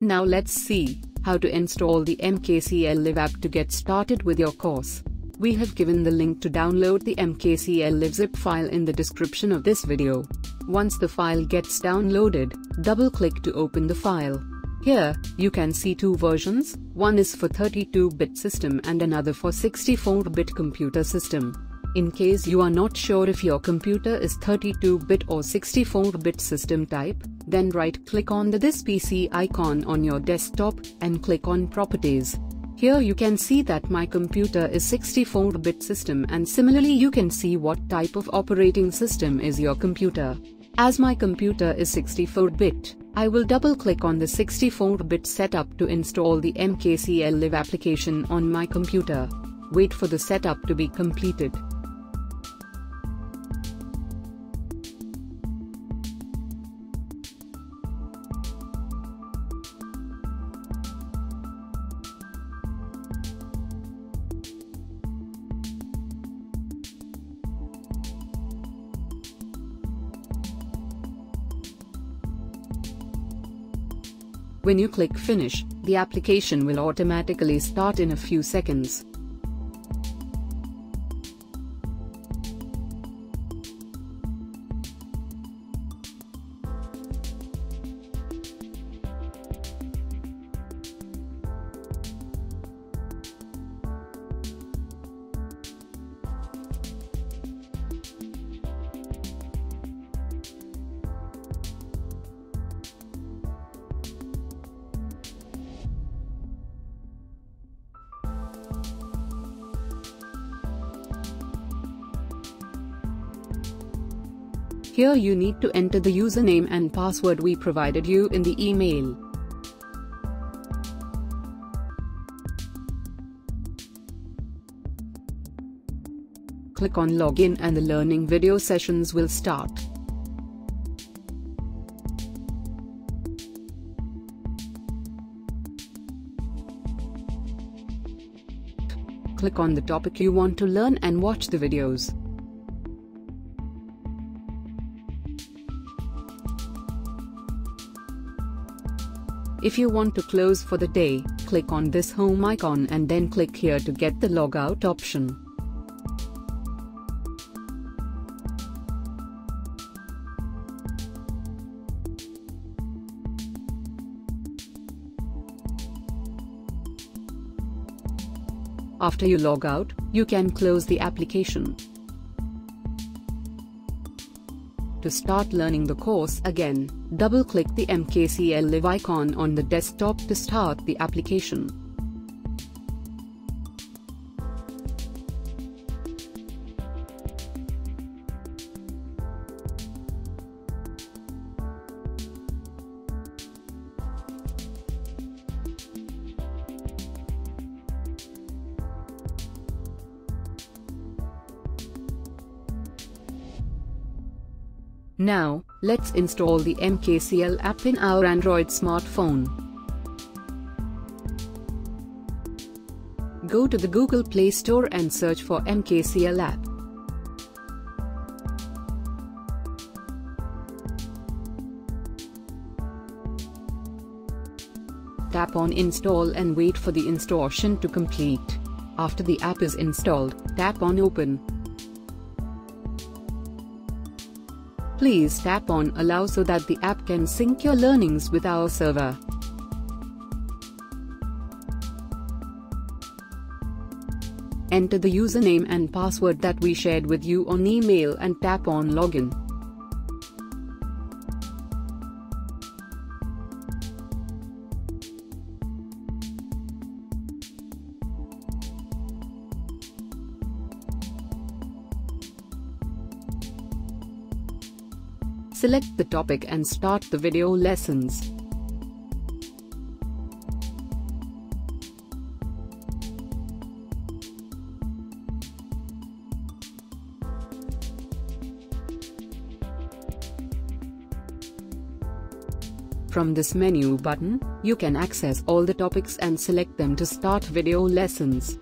Now let's see how to install the MKCL Live app to get started with your course. We have given the link to download the MKCL Live zip file in the description of this video. Once the file gets downloaded, double-click to open the file. Here, you can see two versions, one is for 32-bit system and another for 64-bit computer system. In case you are not sure if your computer is 32-bit or 64-bit system type, then right-click on the This PC icon on your desktop, and click on Properties. Here you can see that my computer is 64-bit system, and similarly you can see what type of operating system is your computer. As my computer is 64-bit, I will double-click on the 64-bit setup to install the MKCL Live application on my computer. Wait for the setup to be completed. When you click Finish, the application will automatically start in a few seconds. Here you need to enter the username and password we provided you in the email. Click on Login and the learning video sessions will start. Click on the topic you want to learn and watch the videos. If you want to close for the day, click on this home icon and then click here to get the logout option. After you log out, you can close the application. To start learning the course again, double-click the MKCL Live icon on the desktop to start the application. Now, let's install the MKCL app in our Android smartphone. Go to the Google Play Store and search for MKCL app. Tap on Install and wait for the installation to complete. After the app is installed, tap on Open. Please tap on Allow so that the app can sync your learnings with our server. Enter the username and password that we shared with you on email and tap on Login. Select the topic and start the video lessons. From this menu button, you can access all the topics and select them to start video lessons.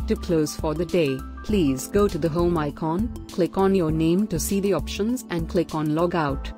to close for the day, please go to the home icon, click on your name to see the options and click on Log Out.